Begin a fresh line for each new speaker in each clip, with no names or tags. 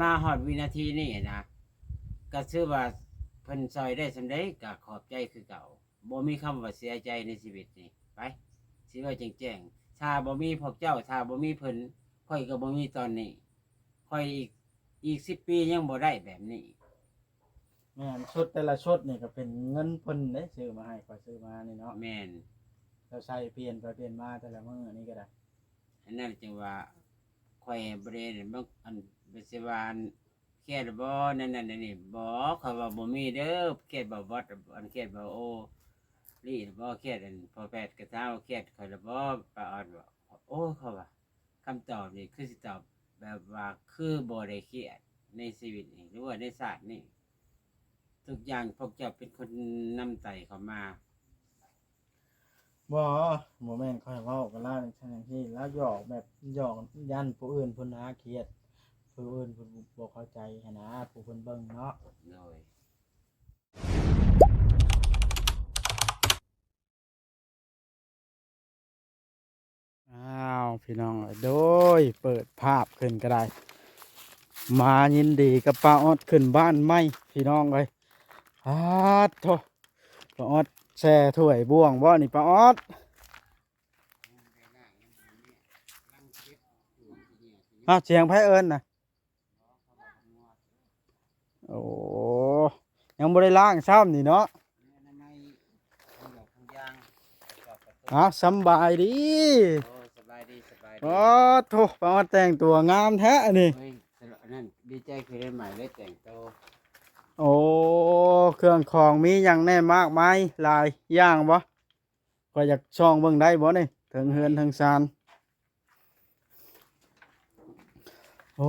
มาฮอดวินาทีนี้นะก็ชื่อว่าเพิ่นซอยได้สำใดก็ขอบใจคือเก่าบ่มีคำว่าเสียใจในชีวิตนี้ไปสิว่าแจ้งๆถ้าบ่มีพวกเจ้าถ้าบ่มีเพิ่นค่อยก็บ่มีตอนนี้ค่อยอีก10 ปียังบ่ได้แบบนี้
แม่นชุดแต่ละชุดนี่ก็เป็นเงินเพิ่นเด้ซื้อมาให้ข้อยซื้อมานี่เนาะ
แม่น
แล้วใช้เปลี่ยนไปเปลี่ยนมาแต่ละมื้อนี่ก็ได้
อันนั้นจึงว่าค่อยบ่ได้บางอันเป็นสิว่าอันเครียดบ่นั่นนั่นนี่บ่ข้อยว่าบ่มีเด้อเครียดบ่บอดอันเครียดบ่โอ ลี่บ่เครียดอันพอแพทย์ก็ถามว่าเครียดข้อยล่ะบ่ป้าออดว่าโอ้เขาว่าคำตอบนี่คือสิตอบแบบว่าคือบ่ได้เครียดในชีวิตนี่หรือว่าในศาสตร์นี่ทุกอย่างพวกเจ้าเป็นคนนำไต่เข้ามา
บ่บ่แม่นค่อยเว้ากันแล้วในชั้นที่แล้วหยอกแบบหยอกยันผู้อื่นเพิ่นหาเครียดผู้อื่นเพิ่นบ่เข้าใจหันนะผู้เพิ่นเบิ่งเนาะ
โดย
อ้าวพี่น้องเอ้ยโดยเปิดภาพขึ้นก็ได้มายินดีกับป้าออดขึ้นบ้านใหม่พี่น้องเอ้ยอ้าโถป้าออดแช่ถ้วยบ่วงบ่นี่ป้าออดอ้าวเสียงไผเอิ้นน่ะโอ้ยังบ่ได้ล้างซ้ำนี่เนาะอ้าวสำบายดี
โอ้สบายดีสบาย
โอ้
ดี
โถป้าออดแต่งตัวงามแท้อันนี่
เฮ้ยนั่นดีใจคือได้ใหม่ได้แต่งโตว
โอ้เครื่องของมีหยังแน่มากมายหลายอย่างบ่ก็อยากช่องเบิ่งได้บ่นี่ถึงเฮือนถึงซานโอ้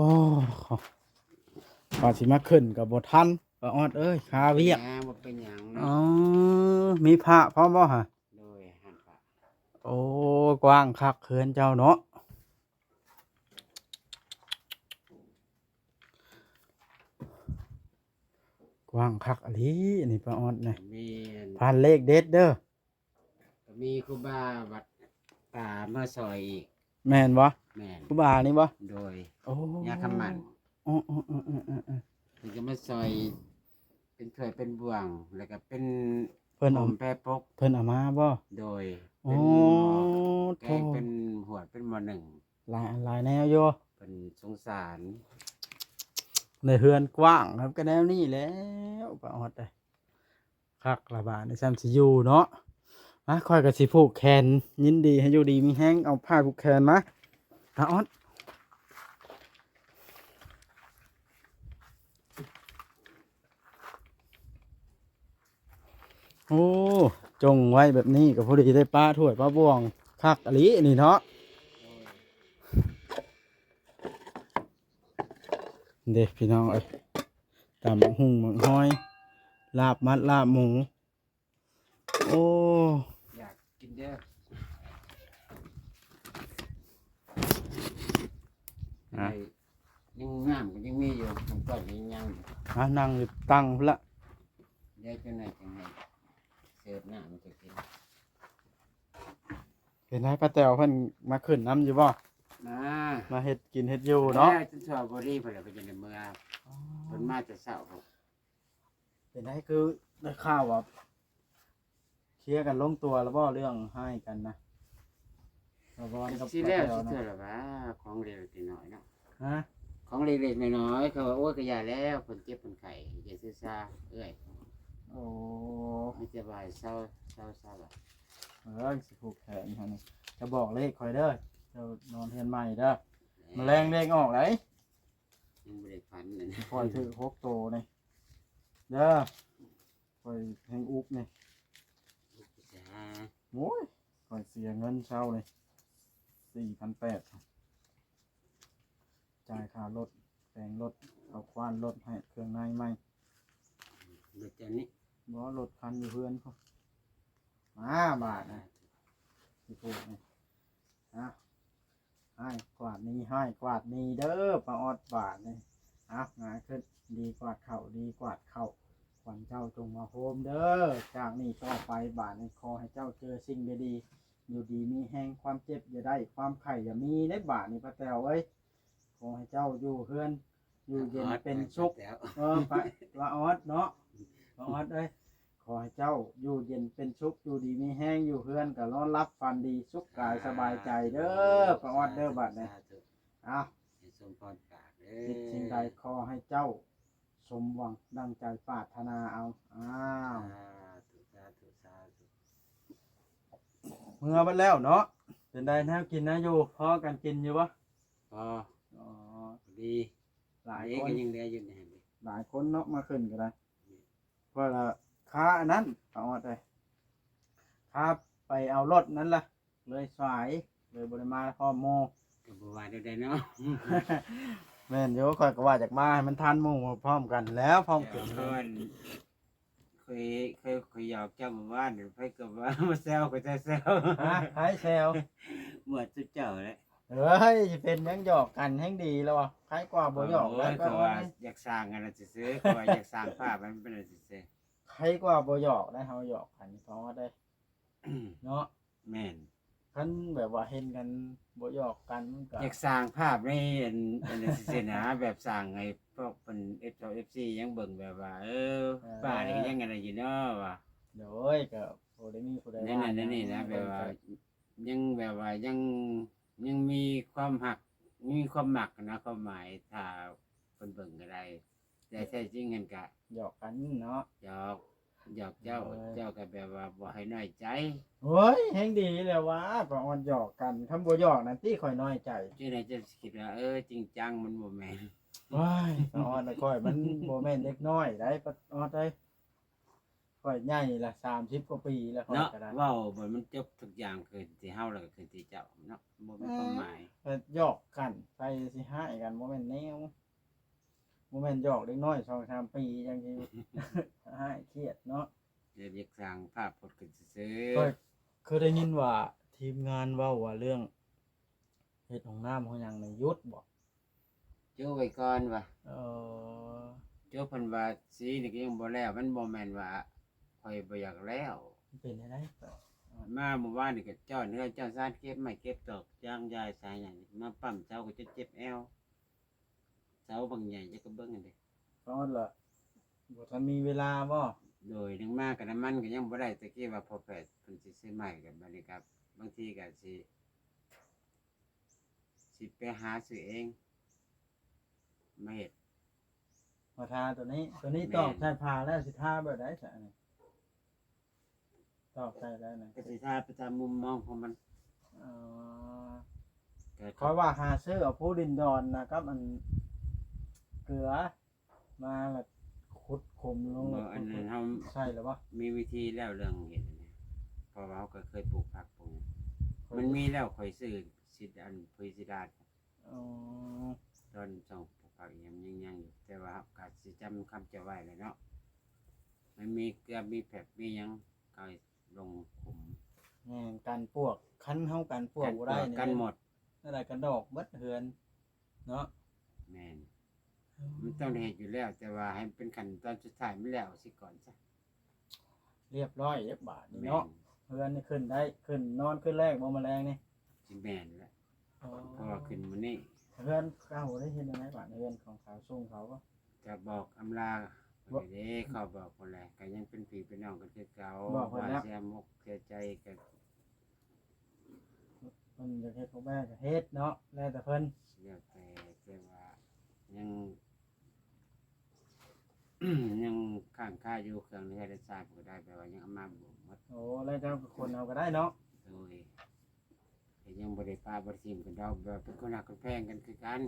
ว่าสิมาขึ้นก็บ่ทันป้าออดเอ้ยคาเวียก
บ่เป็นหยัง
อ๋อ
เนาะ
มีพระพร้อมบ่ฮะ
โดยหันปะ
โอ้กว้างคักเฮือนเจ้าเนาะกว้างคักอะลีอันนี้ป้าออดนี่
มี
ผ่านเลขเด็ดเด้อ
มีครูบาวัดป่ามาซอยอีก
แม่นบ่
แม่น
ครูบานี่บ่
โดย
โอ้
ยาคำมัน
อ๋อๆๆๆ
มันก็มาซอยเป็นถ้วยเป็นบ่วงแล้วก็เป็น
เพิ่นเอา
ผมแปรปก
เพิ่นเอามาบ่
โดย
อ๋อ
เป็นหม้อแก
โธ่
งเป็นหวดเป็นหม้อหนึ่ง
หลายแนวอยู่
เป็นสงสาร
ในเฮือนกว้างครับก็แนวนี้แหล้วป้าออดเอ้ยคักละบาดในซ้ำสิอยู่เนาะมาค่อยก็สิผูกแขนยินดีให้อยู่ดีมีแฮงเอาผ้าผูกแขนมาป้าออดโอ้จงไว้แบบนี้ก็พอดีได้ป้าถ้วยป้าบ่วงคักอะลีนี่เนาะเด้พี่น้องเอ้ยตำบักหุ่งบักฮ้อยลาบมัดลาบหมูโอ้
อยากกินเด้อ
อ่ะ
ยังงามก็ยังมีอยู่ผมก็ยังอยู่
นั่งอยู่ตั้งพุ่นละ
เดี๋ยวจะไหนจังไงเสิร์ฟน้ำมันจะกิน
เห็นให้ป้าแต๋วเพิ่นมาขึ้นน้ำอยู่บ่
มา
มาเฮ็ดกินเฮ็ดอยู่เนาะ
จนชอบบรีเพิ่นไปจนในเมืองเพิ่นมาจะเศร้าครับ
เห็นให้คือได้ข่าวว่าเคลียร์กันลงตัวแล้วบ่เรื่องให้กันนะแล้วบ่กับ
สิ
ป้า
แล้ว
แต๋ว
สิ
นะ
เท่าละว่าของเล็กๆน้อยๆเนาะ
ฮะ
ของเล็กๆน้อยๆเขาว่าโอ้ยก็อย่าแล้วเพิ่นเจ็บเพิ่นไข้อย่าซื่อซาเอ้ย
โอ้
ไม่สบายเศร้าเศร้าเศร้าอะ
สิผูกแขนหั่นนี่จะบอกเลขข่อยเด้อเจ้านอนเฮือนใหม่เด้อแมลงเลขออกไหน
ยังบ่ได้ฝันเลยนะ
ข่อยถือ6โตนี่เด้อข่อยแฮงอุบนี่
จ้า
โอ้ยข่อยเสียเงินเช่าเลย4,800จ่ายค่ารถแต่งรถเอาควานรถให้เครื่องในใหม่
เดี๋ยวจะนี้
บ่รถคันอยู่เพื่อนเขามาบาทนะสิพูดนี่นะให้กวาดนี้ให้กวาดนี้เด้อปลาออดบาทนี่งายขึ้นดีกวาดเข่าดีกวาดเข่าขวัญเจ้าจงมาโฮมเด้อจากนี้ต่อไปบาทนี้ขอให้เจ้าเจอสิ่งดีๆอยู่ดีมีแห้งความเจ็บอย่าได้ความไข่อย่ามีในบาทนี้ป้าแต๋วเอ้ยขอให้เจ้าอยู่เพื่อน อยู่เย็นเป็นสุข
แล้ว
ไปละออดเนาะละออดเอ้ยขอให้เจ้าอยู่เย็นเป็นสุขอยู่ดีมีแห้งอยู่เฮือนก็นอนรับฝันดีสุขกายสบายใจเด้อป้าออดเด้อบัดนี้อ้าว
ให้สมพรปากเด้
คิดสิ่งใดขอให้เจ้าสมหวังดังใจปรารถนาเอาอ้าว
สาธุ
เมื่อบัดแล้วเนาะเป็นได้แนวกินนะอยู่พอกันกินอยู่ปะ
พอ
อ๋อ
ดี
หลาย
เด็ก
คน
ก็ยังเหลืออยู่นี่
หลายคนเนาะมาขึ้นก็ได้เพราะละค้าอันนั้นเอามาได้ค้าไปเอารถนั้นล่ะเลยสายเลยบริมาพ่อโม
ก็บ่ว่าได้เนาะ
แม่นโยคอยก็ว่าจากมาให้มันทันหมู่พร้อมกันแล้วพร้อมกัน
เพิ่นเคยหยอกเจ้าหมู่บ้านเพิ่นก็ว่ามาแซวก็จะแซว
ฮะไผแซว
หมวดสุดเจ้าแหละ
เฮ้ยสิเป็นยังหยอกกันแฮงดีแล้ววะใครกว่าบ่หยอก
โอ้
ได้
ย
ก็
เขา
ว่า
ว่าอยากสร้างกันน่ะซื่อๆเขาว่าอยากสร้างภาพมันเป็นอันซื่อ
ใครกว่าบ่หยอกได้เฮาหยอกกันเพราะว่าได้
ๆ
เนาะ
แม่น
คันแบบว่าเห็นกันบ่หยอกกันมันก็
อยากสร้างภาพในอันนั้นซื่อๆนะแบบสร้างให้พวกเพิ่น F2FC ยังเบิ่งแบบว่า ป้านี่ก็ยังอะไรอยู่เนาะว่า
โดยก็บ่ได้มีผู้ใด
นั่นนี่นะแบบว่ายังแบบว่ายังมีความหักมีความหมักนะความหมายถ้าคนเบิ่งก็ได้แต่แท้จริงกันกะ
หยอกกันเนาะ
หยอกเจ้า
โอ้ย
เจ้าก็แบบว่าบ่ให้น้อยใจ
เฮ้ยแฮงดีแล้ววะก็ออนหยอกกันคำบ่หยอกนั่นติข่อยน้อยใจ
จังได๋จะคิดว่าจริงจังมันบ่แม่น
ว้ายปะออนน่ะข่อยมันบ่แม่นเด็กน้อยได้ปะออนได้ข่อยใหญ่ละ30กว่าปีแล้วข่อย
เนาะ
ก็ได้
เว้าบ่มันจบทุกอย่างคืนที่เฮาแล้วก็คืนที่เจ้าเนาะบ่มีความหมาย
ก็หยอกกันไปสิหายกันบ่แม่นแนวบ่แม่นหยอกเด็กน้อย2-3ปีจังสิ หายเครียดเนาะ
เดี๋ยวอยากสร้างภาพพจน์ขึ้นซื่อ
ก็เคยได้ยินว่าทีมงานเว้าว่าเรื่องเฮ็ดห้องน้ำของหยังในยุทธบ่
ๆจู้ไว้ก่อนว่า
เออ
เจ้าเพิ่นว่าสีนี่ก็ยังบ่แล้วมันบ่แม่นว่าข่อยบ่อยากแล้ว
มันเป็นได้
มาเมื่อวานนี่ก็เจ้าเนื้อเจ้าซานเก็บไม้เก็บตอกย่างยายสายหยังมาปั๊มเจ้าก็จะเจ็บแอวเจ้าบางใหญ่จะก็เบิ่งอันเด้
เพราะล่ะบ่ทันมีเวลาบ่
โดยนึงมาก็น้ำมันก็ยังบ่ได้ตะกี้ว่าพอแปดเพิ่นสิซื้อใหม่กันบัดนี้ครับบางทีก็สิไปหาซื้อเองมาเฮ็ด
มาทาตัวนี้
แม่น
ตอกใส่ผ้าแล้วสิทาแบบใดซะนี่ตอกใส่แล้วนะ
ก็สิทาไปตามมุมมองของมัน
เอ่อ
ก็
ขอยว่าหาซื้อเอาผู้ดินดอนนะครับอันเกลือมาแล้วขุดขมลง
บ่อันนั้นเฮา
ใช่แล้วบ่
มีวิธีแล้วเรื่องเฮ็ดอันนี้เพราะว่าเราก็เคยปลูกผักปลูกมันมีแล้วข่อยซื้อสิอันพุยสิดา
อ๋อ
ตอนส่งปลูกผักยังอยู่แต่ว่าก็สิจำคำจะไว้เลยเนาะมันมีเกลือมีแผบมีหยังก็ลงขุม
แม่นกันพวกคันเฮากันพวกบ่ได้นี่
กันหมด
นั่นแหละกันดอกเบิดเฮือนเนาะ
แม่นมันต้องเฮ็ดอยู่แล้ว แต่ว่าให้เป็นขั้นตอนสุดท้ายมันแล้วสิก่อนซะ
เรียบร้อยเรียบบาทนี่
แม่
เนาะ
น
เฮือนนี่ขึ้นได้ขึ้นนอนขึ้นแรกบ่แมลงนี่
สิแม่นแล้วเพราะว่าขึ้นมื้อนี้
เฮือนเก่าได้เห็นยังไงบาดเฮือนของเขาส่งเขาก็
จะบอกอำลาไปเด้เขาบอกคนแหละก็ยังเป็นพี่เป็นน้องกันคือเก่า
บอกเพิ่น
ว่า
แล้ว
เสียมุกเสียใจกัน
เพิ่นจะเฮ็ดพ่อแม่ก็เฮ็ดเนาะแล้วแต่เพิ่น
เรียกแต่ว่ายัง ยังข้างค่าอยู่เครื่องนี้ได้ทราบก็ได้แปลว่ายังเอามาบ่หมด
โอ้แล้วเจ้าก็คนเอาก็ได้เนาะ
โดยแต่ยังบ่ได้ปาบ่ได้ทิมกันดอกแบบเป็นคนหักคนแพงกันคือกัน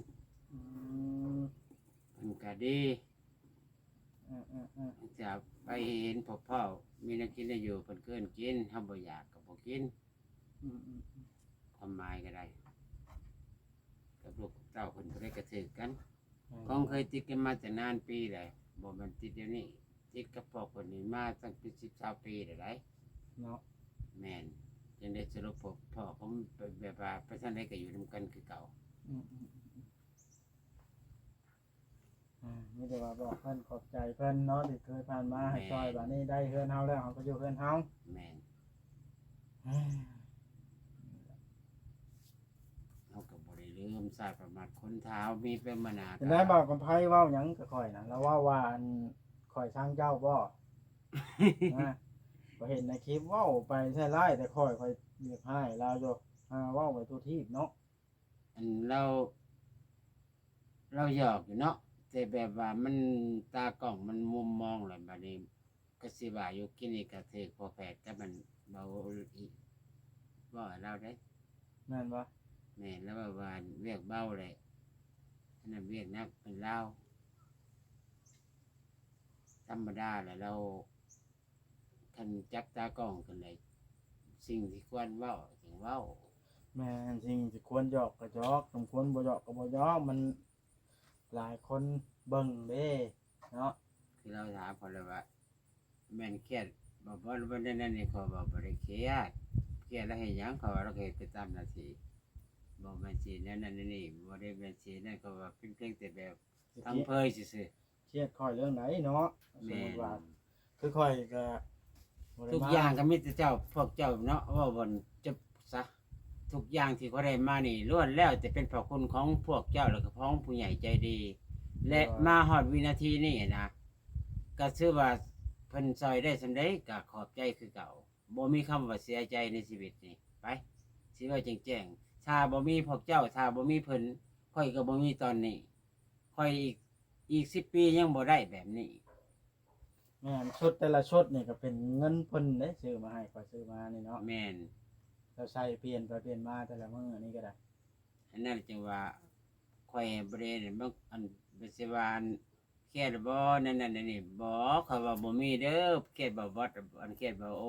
อืม
เพิ่นก็ดี จะไปเห็นพ่อมีแนักกินได้อยู่เพิ่นเกินกินเฮาบ่อยากก็บ่กิน
อืม
ความหมายก็ได้กับลูกเต้าเพิ่นบ่ได้กระถือกัน
อืม
คงเคยติดกันมาแต่นานปีเลยบ่แมันติดเดี๋ยวนี้ติดกับพ่อคนนี้มาตั้งเป็น10-20 ปีแล้วได้
เนาะ
แม่นจังได้สรุปพ่อผมเป็นแบบว่าไปทางใดก็อยู่นํกันคือเก่า
อืมมีแต่ว่าบอกเพิ่นขอบใจเพิ่นเนาะที่เคยผ่านมาให้ซอยบัดนี้ได้เฮือนเฮาแล้วเฮาก็อยู่เฮือนเฮา
แม่นเฮาก็บ่ได้ลืม มศาสตร์ประมาทคนเท้ามีเป็นมนา
จะได้บอกกับไผเว้าหยังก็ค่อยนะแล้วว่าอันค่อยสร้างเจ้าบ่ นะก็เห็นในคลิปเว้าไปใช่ไล่แต่ค่อยเรียกให้ลาวอยู่เว้าไปตัวทีบเนาะ
อันเราหยอกอยู่เนาะแต่แบบว่ามันตากล้องมันมุมมองแหละบัดนี้ก็สิว่าอยู่กินนี่ก็ถือพอแพทย์แต่มันเบาอีกบ่ให้เราได้
แม่นบ่
แม่นแล้วว่าเวียกเบาเลยอันนั้นเวียกนักเป็นเล่าธรรมดาแหละเราคันจักตากล้องกันเลยสิ่งที่ควรเว้าถึงเว้า
แม่นสิ่งที่ควรหยอกก็หยอกสมควรบ่หยอกก็บ่หยอกมันหลายคนเบิ่งเด้เนาะ
คือเราถามเขาเลยว่าแม่นเครียดบอกว่าวันนั้นนี่เขาบอกบ่ได้เครียดแล้วให้หยังเขาว่าเราเฮ็ดไปตามหน้าที่บอกแม่นสินั่นนี่บ่ได้แม่นสินั่นเขาว่าเป็นเพียงแต่แบบทำเพยซื่อ
เครียดค่อยเรื่องไหนเนาะส
ๆ
ม
แม่
มุ
น
ติว่าคือค่อยก็บ่ได้
ทุก
ม
อย่างก็มีแต่เจ้าพวกเจ้าเนาะว่าบนจะซะทุกอย่างที่เขาได้มานี่ล้วนแล้วแต่เป็นพระคุณของพวกเจ้าแล้วก็พ้องผู้ใหญ่ใจดี และมาฮอดวินาทีนี้นะก็ชื่อว่าเพิ่นซอยได้สำเร็จก็ขอบใจคือเก่าบ่มีคำว่าเสียใจในชีวิตนี่ไปสิว่าแจ้งๆถ้าบ่มีพวกเจ้าถ้าบ่มีเพิ่นค่อยก็บ่มีตอนนี้ค่อยอีก10 ปียังบ่ได้แบบนี้
แม่นชุดแต่ละชุดนี่ก็เป็นเงินเพิ่นเด้ซื้อมาให้ค่อยซื้อมานี่เนาะ
แม่น
แล้วใช้เปลี่ยนไปเปลี่ยนมาแต่ละมื้อนี่ก็ได้
อันนั้นจึงว่าค่อยบ่ได้บางอันเป็นสิว่าอันเครียดบ่นั่นนี่บ่เขาว่าบ่มีเด้อเครียดบ่บดอันเครียดบ่โอ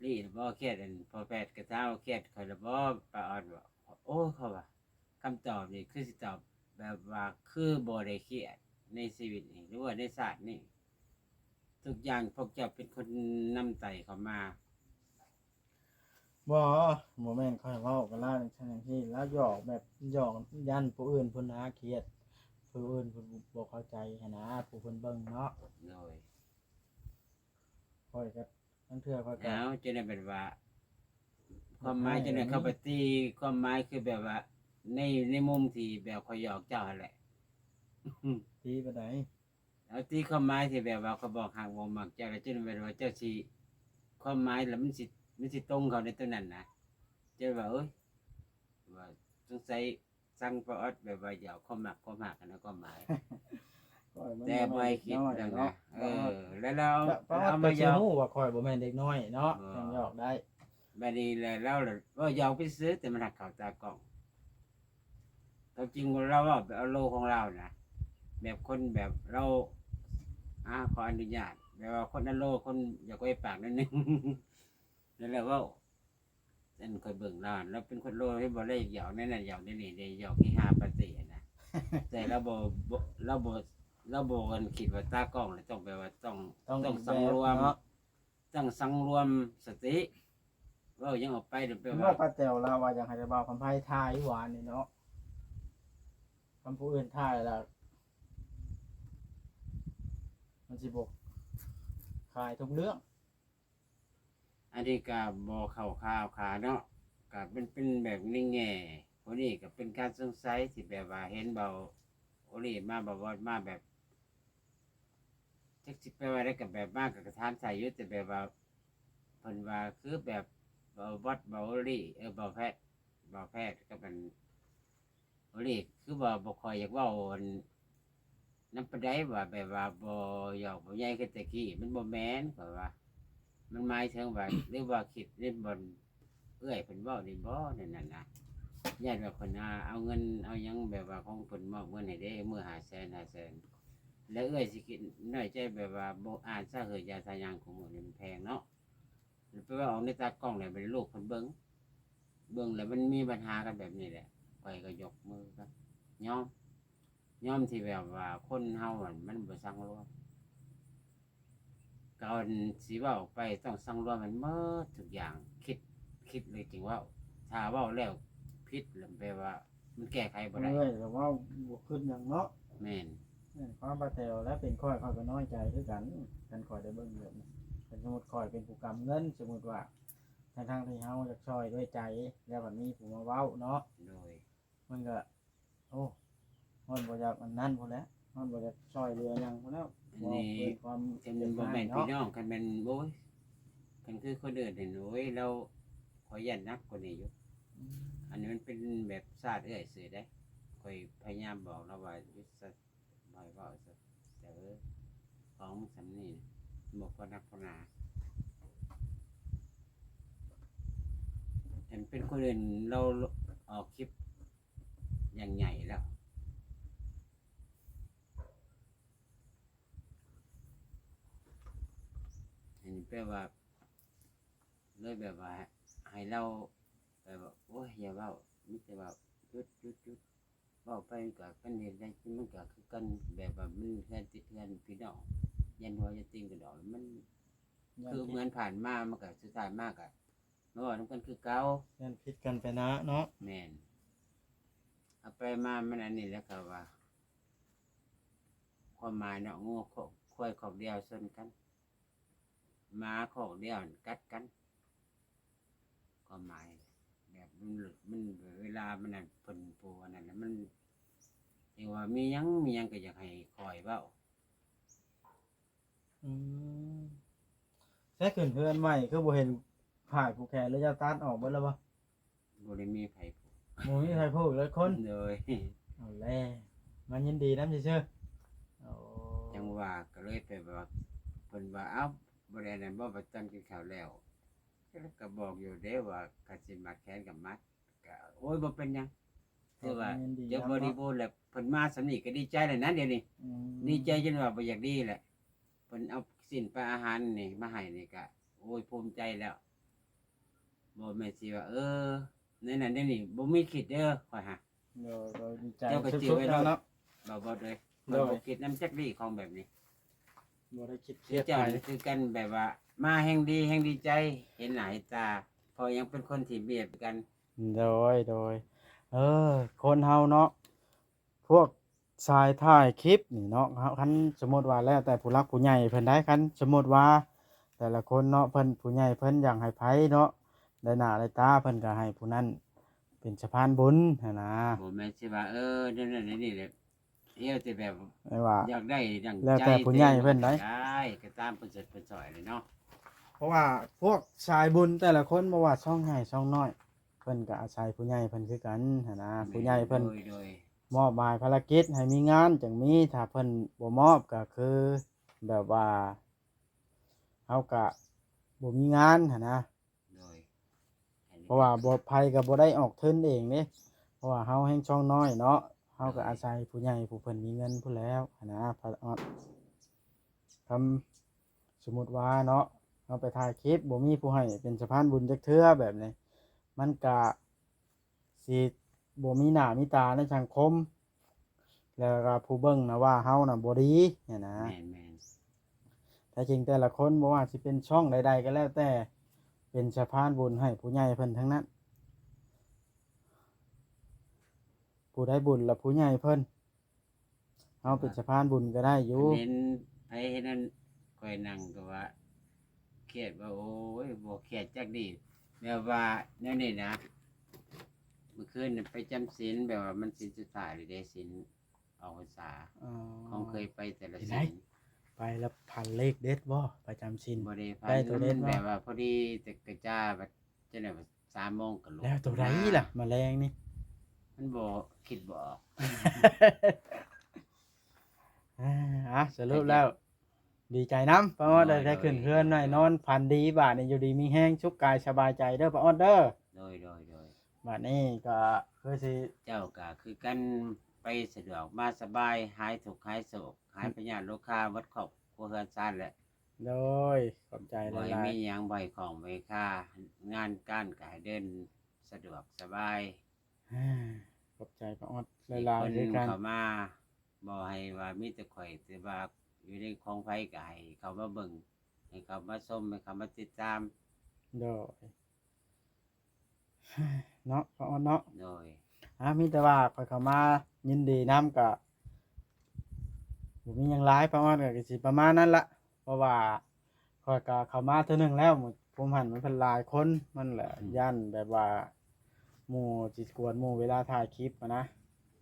ลีบ่เครียดอันพอแพทย์ก็ถามว่าเครียดค่อยละบ่ปาออดบ่โอ้เขาว่าคำตอบนี่คือสิตอบแบบว่าคือบ่ได้เครียดในชีวิตนี่หรือว่าในศาสตร์นี่ทุกอย่างพวกเจ้าเป็นคนนำไต่เข้ามา
บ่แม่นค่อยเว้ากันแล้วจังซี่แล้วหยอกแบบหยอกยันผู้อื่นเพิ่นหาเครียดผู้อื่นเพิ่นบ่เข้าใจหันนะผู้เพิ่นเบิ่งเนาะ
โดย
ค่อยก็ทั้งเทื่อค่อยก็
แล้วจะได้เป็นว่า ความหมายจะได้เข้าไปตีความหมายคือแบบว่า ในมุมที่แบบคอยหยอกเจ้าหั่นแหละ
ตีไปไหน
แล้วตีความหมายที่แบบว่าเขาบอกหากบ่มักเจ้าแล้วจะได้เป็นว่าเจ้าสิความหมายแล้วมันสิตรงเขาในตัวนั้นนะจะว่าเอ้ยว่าสงสัยสั่งประออดแบบว่าหยอกความมักกันนะความหมาย
ค่อยมัน
แต่บ่ให้คิด
น้อย
ดัง
เนาะ
นะแล้วเรา
เพราะว่า
เอา
มา
มา
ห
ห
ย
ย
อ
อก
กว่าข่อยบ่แม่นเด็กน้อยเนาะจังหยอกได้
บัดนี้แล้วเราเลยว่าหยอกไปซื้อแต่มันหักเข้าตากล้องความจริงเราว่าแบบเอาโลของเรานะแบบคนแบบเราขออนุญาตแบบว่าคนนั้นโลคนอยากไว้ปากนิดนึง นั่นแหละว่าอันคอยเบิ่งเราเราเป็นคนโลให้บ่ได้หยอกนั่นน่ะหยอกนี่ได้หยอกที่5ปาตินะ แต่เราบ่กันคิดว่าตากล้องเลยต้องแปลว่าต้องสังรวม
เนาะ
ต้องสังรวมสติเว่ายังออกไปเดี๋ยวแปล
เมื่
ว่า
อป้าแต๋วเราว่าอยากให้ได้บ่าวคำไผทายหวานนี่เนาะคำผู้อื่นทายแล้วมันสิบ่ขายทุกเรื่อง
อันนี้ก็บ่เข้าข่าวขาเนาะก็เป็นแบบนี้แง่คนนี้ก็เป็นการสงสัยที่แบบว่าเห็นเบาโอลีมาบ่ว่ามาแบบจักสิไปว่าได้กับแบบมากกับกระทานใส่อยู่แต่แบบว่าเพิ่นว่าคือแบบเบาวัดเบาโอลีเบาแพทย์ก็เป็นโอลีคือบ่ค่อยอยากเว้าอันนำปานใดว่าแบบว่าบ่หยอกบ่ใหญ่คือแต่กี้มันบ่แม่นก็ว่า มันหมายถึงว่า หรือว่าคิดเล่นบนเอื้อยเพิ่นเว้านี่บ่นั่นน่ะนะญาติว่าเพิ่นเอาเงินเอาหยังแบบว่าของเพิ่นมอบเงินให้เด้มื้อ500,000 แล้วเอื้อยสิคิดน้อยใจแบบว่าบ่อ่านซะเฮ้ยยาทายังของหมู่นี่มันแพงเนาะแล้วไปว่าเอาในตากล้องแล้วบ่ได้ลูกเพิ่นเบิ่งแล้วมันมีปัญหากันแบบนี้แหละข้อยก็ยกมือครับยอมที่แบบว่าคนเฮามันบ่สังรวม ก่อนสิเว้าไปต้องสังรวมมันหมดทุกอย่างคิดเลยจริงเว่าถ้าเว้าแล้วผิดแล้วแปลว่า มันแก้ไขบ่ได้
เอ้ยแต่ว่าบ่ขึ้นหยังเนาะ
แม่น
ความป้าแต๋วแล้วเป็นค่อยก็น้อยใจคือกันค่อยได้เบิ่งแบบนี้เป็นสมมุติค่อยเป็นผู้กำเงินสมมุติว่าทั้งที่เฮาอยากช่วยด้วยใจแล้วบัดนี้ผู้มาเว้าเนาะ
โดย
มันก็โอ้มันบ่อยากอันนั้นพุ่นแหล้วมันบ่อยากช่วยเหลือหยังพุ่นแล้ว
อันนี้
เพื่อความ
คันมันบ่แม่นพี่น้องคันแม่นโอ้ยคันคือคนอื่นนี่โอ้ยเราขอยันนักกว่านี้อยู่อันนี้มันเป็นแบบศาสตร์เอื้อยซื่อได้ข่อยพยายามบอกแล้วว่ายุทธศาสตร์บ่อยเว้าซะแต่ของสำนี่บ่พอนักพอหนาเห็นเป็นคนอื่นเราออกคลิปอย่างใหญ่แล้วเห็นแปลว่าเลยแบบว่าให้เราแบบว่าโอ้ยอย่าเว้ามิแต่ว่าหยุดเว้าไปกับกันเห็นได้มันก็คือกันแบบว่ามันแทนติดเทือนพี่น้องยันหัวยันติงกันดอกมันคือเหมือนผ่านมามันก็สุดท้ายมากอะเนาะนำกันคือเก่า
เล่นผิดกันไปนะเนาะ
แม่นเอาไปมามันอันนี้แล้วก็ว่าความหมายเนาะงูควายขอกเดียวชนกันหมาขอกเดียวกัดกันความหมายแบบมันหลุดมันเวลามันนั่นผลปูอันนั้นแล้วมันเรียกว่ามีหยังก็อยากให้คอยเว้า
อืมแท้ขึ้นเพื่อนใหม่คือบ่เห็นผ่ายผู้แขนแล้วจะตัดออกเบิดแล้วบ่
บ่ได้มีไผผูก
บ่มีใครพูดเลยคน
เลย
เอาแลมันยินดีนำซื่อๆโอ้
จังว่าก็เลยไปว่าเพิ่นว่าเอ้าบ่ได้นั่นบ่ประจำกินข้าวแล้วก็บอกอยู่เด้ว่ากสิมัดแขนกับมัดก็โอ้ยบ่เป็นหยังคือว่าเดี๋ยวบริบูรณ์แล้วเพิ่นมาสำนี้ก็ดีใจแล้วนะเดี๋ยวนี้
อืม
ดีใจจนว่าบ่อยากดีแหละเพิ่นเอาสินไปอาหารนี่มาให้นี่ก็โอ้ยภูมิใจแล้วบ่แม่นสิว่าในนั้นในนี่บ่มีคิดเด้อข่อยหา
โดยดีใจ
เจ้าก็จื้อ
สุด
ไว้
ๆ
แล้
แล้ว วเนาะ
บ่เลย
โด
บ่
ย
คิดนำจักดีของแบบนี้
บ่ได้คิดเครี
คื
ย
อ
ด
เจ้า
ไป
นี่คือกันแบบว่า มาแห่งดีแห่งดีใจ เห็นหน้าเห็นตาพอยังเป็นคนที่เบียดกัน
โดยคนเฮาเนาะพวกชายถ่ายคลิปนี่เนาะคันสมมุติว่าแล้วแต่ผู้หลักผู้ใหญ่เพิ่นได้คันสมมุติว่า แต่ละคนเนาะเพิ่นผู้ใหญ่เพิ่นอยากให้ไผเนาะได้หน้าได้ตาเพิ่นก็ให้ผู้นั้นเป็นสะพานบุญหั้นนะ
บ่แม่นสิว่านั่นนี่แหละแต่แบบ
ไม่ว่า
อยากได้ดัง
แล้ว
ใจ
แต่ผู้ใหญ่เพิ่นได้
ได้ก็ตามเพิ่นเสร็จเพิ่นสอยเลยเนาะ
เพราะว่าพวกชายบุญแต่ละคนบ่ว่าช่องใหญ่ช่องน้อยเพิ่นก็อาศัยผู้ใหญ่เพิ่นคือกันหั้นนะผู้ใหญ่เพิ่น
โดย
มอบหมายภารกิจให้มีงานจังมีถ้าเพิ่นบ่มอบก็คือแบบว่าเฮาก็บ่มีงานหั้นนะ
โดย
เพราะว่าบ่ไผก็บ่ได้ออกทุนเองเด้เพราะว่าเฮาแฮ่งช่องน้อยเนาะเฮาก็อาศัยผู้ใหญ่ผู้เพิ่นมีเงินพู้นแล้วหั้นนะพระออดทำสมมุติว่าเนาะเฮาไปถ่ายคลิปบ่มีผู้ให้เป็นสะพานบุญจักเทื่อแบบนี้มันก็สิบ่มีหน้ามีตาในสังคม แล้วก็ผู้เบิ่งนะว่าเฮาน่ะบ่ดีเนี่ยนะ
แม่น
แต่จริงแต่ละคนบ่ว่าสิเป็นช่องใดๆก็แล้วแต่เป็นสะพานบุญให้ผู้ใหญ่เพิ่นทั้งนั้นผู้ได้บุญและผู้ใหญ่เพิ่นเฮาเป็นสะพานบุญก็ได้อยู่
เห็นไผเห็นนั่นค่อยนั่งก็ว่าเครียดว่าโอ้ยบ่เครียดจักดีแบบว่าแนวนี้นะเมื่อคืนน่ะไปจำศีลแบบว่ามันศีลสุดท้ายเลยเด้ศีลออกพรรษาของเคยไปแต่ละศีล
ไปแล้วพันเลขเด็ดบ่ประจำชิน
บ่ได้พั
ได้ตัวเด่น
แบ
บ่
บว่าพอดีแต่กระจ้าแบบจังได๋ว่า3 โมงก็ลุก
แล้วตัวใดล่ะแมลงนี่
มันบ่คิดบ่ออก
สรุปแล้ว ดีใจน้ำป้าออดได้ขึ้นเพื่อนหน่อยนอนพันดีบาทนี่อยู่ดีมีแห้งชุกกายสบายใจเด้อป้าออดเด้อ
โดย
บาทนี้ก็คือสิ
เจ้าก็คือกันไปสะดวกมาสบายหายทุกข์หายโศกหายพยาธิโรคาวัดครอบครัวเฮือนซ่านแหละ
โดยขอบใจห
บ่
ลาย
มีหยังบ่อยของบ่อยค่างานการก็ให้เดินสะดวกสบาย
ๆขอบใจป้าออดหลาย
คน
ๆด้วยกัน
เข้ามาบ่ให้ว่ามีแต่ข่อยแต่ว่าอยู่ในของไผก็ให้เขามาเบิ่งให้เขามาชมให้เขามาติดตาม
โดยเนาะป้าออดเนาะ
โดย
มีแต่ว่าข้อยเข้ามายินดีน้ำก็บ่มีหยังหลายป้าออดก็สิประมาณนั้นละเพราะว่าข้อยก็เข้ามาเทื่อหนึงแล้วผมหันมันเป็นหลายคนมันแหละย่านแบบว่า หมู่สิกวนหมู่เวลาถ่ายคลิปอะนะ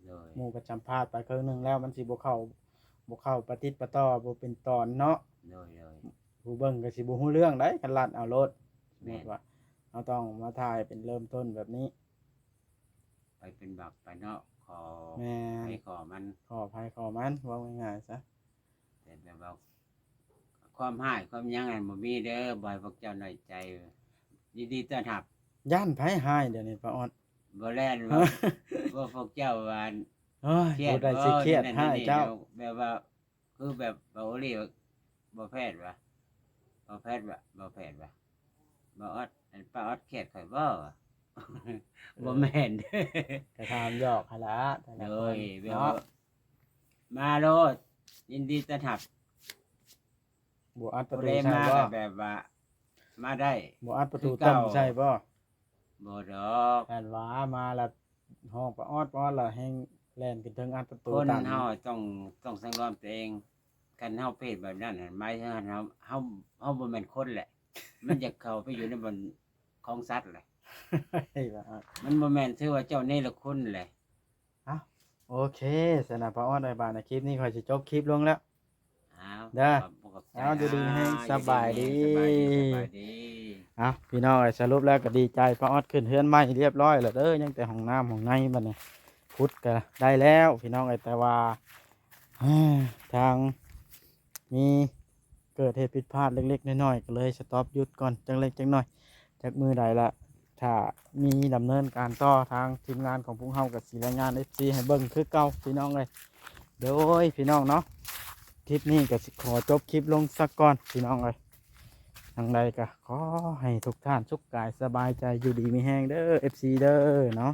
โดย
หมู่ก็จำพลาดไปครึ่งหนึงแล้วมันสิบ่เข้าประติดประต่อบ่เป็นตอนเนาะ
โดย
ผู้เบิ่งก็สิบ่ฮู้เรื่องได้คันลัดเอาโลดสม
แม่
มุ
น
ติว่าเราต้องมาถ่ายเป็นเริ่มต้นแบบนี้
ไปเป็นบักไปเนาะขอ
แม่
ไปขอมัน
ขออภัยขอมันว่าง่ายๆซะ
แต่แบบว่าความหายความหยังอันบ่มีเด้อบ่ให้พวกเจ้าน้อยใจยินดีต้อนรับ
ย่านไผหายเดี๋ยวนี้ป้าออด
บ่แล่นว่าว่าพวกเจ้าว่า
เฮ้ย
เครียด
บ่ได้สิเครียด
นั่น
หาย
นี่
เจ้า
แบบว่าคือแบบบ่โอรีบ่แพทย์ว่ะบ่แพทย์ว่ะบ่แพทย์ว่ะบ่ออดอันป้าออดเครียดข่อยบ่ว่ะ บ่แม่น
กระทำหยอกหั่นละแต่ละ
โด
ค
ย
น
แบบ
เนาะ
ว่ามาโลดยินดีต้อนรับ
บ่อัดประ
ผู้
ตู
ใด
ใช่
มา
บ่
ก็แบบว่า มาได้
บ่อัดประตู
คือเก่า
ต่ำใช่บ่
บ่ดอก
แม่นว่ามาละห้องป้าออดป้าออดละแฮงแล่นขึ้นถึงอัดประตู
คน
ต่ำ
เฮาต้องสังรวมตัวเองคันเฮาเพศแบบนั้นน่ะหมายถึงเฮาบ่แม่นคนแหละ มันจะเข้าไปอยู่ในบนของสัตว์แหละ
เฮ้ยป้าออด
มันบ่แม่นถือว่าเจ้าเนรคุณแหละ
โอเคสนะป้าออดได้บาดในคลิปนี้ค่อยสิจบคลิปลงแล้ว
อ้าว
เด้อ
ขอบใจ
เอาดีๆให้สบายดี
สบายดีสบายดี
อ่ะพี่น้องสรุปแล้วก็ดีใจป้าออดขึ้นเฮือนใหม่เรียบร้อยแล้วเด้อยังแต่ห้องน้ำห้องในบัดนี้พุดก็ได้แล้วพี่น้องแต่ว่า ทางมีเกิดเหตุผิดพลาดเล็กๆน้อยๆก็เลยสต็อปหยุดก่อนจังเล็กจังน้อยจากมือใดละถ้ามีดำเนินการต่อทางทีมงานของพวกเฮากับสีรายงาน FC ให้เบิ่งคือเก่าพี่น้องเลยโดยพี่น้องเนาะคลิปนี้ก็สิขอจบคลิปลงสักก่อนพี่น้องเลยทางใดก็ขอให้ทุกท่านสุขกายสบายใจอยู่ดีมีแห้งเด้อ FC เด้อเนาะ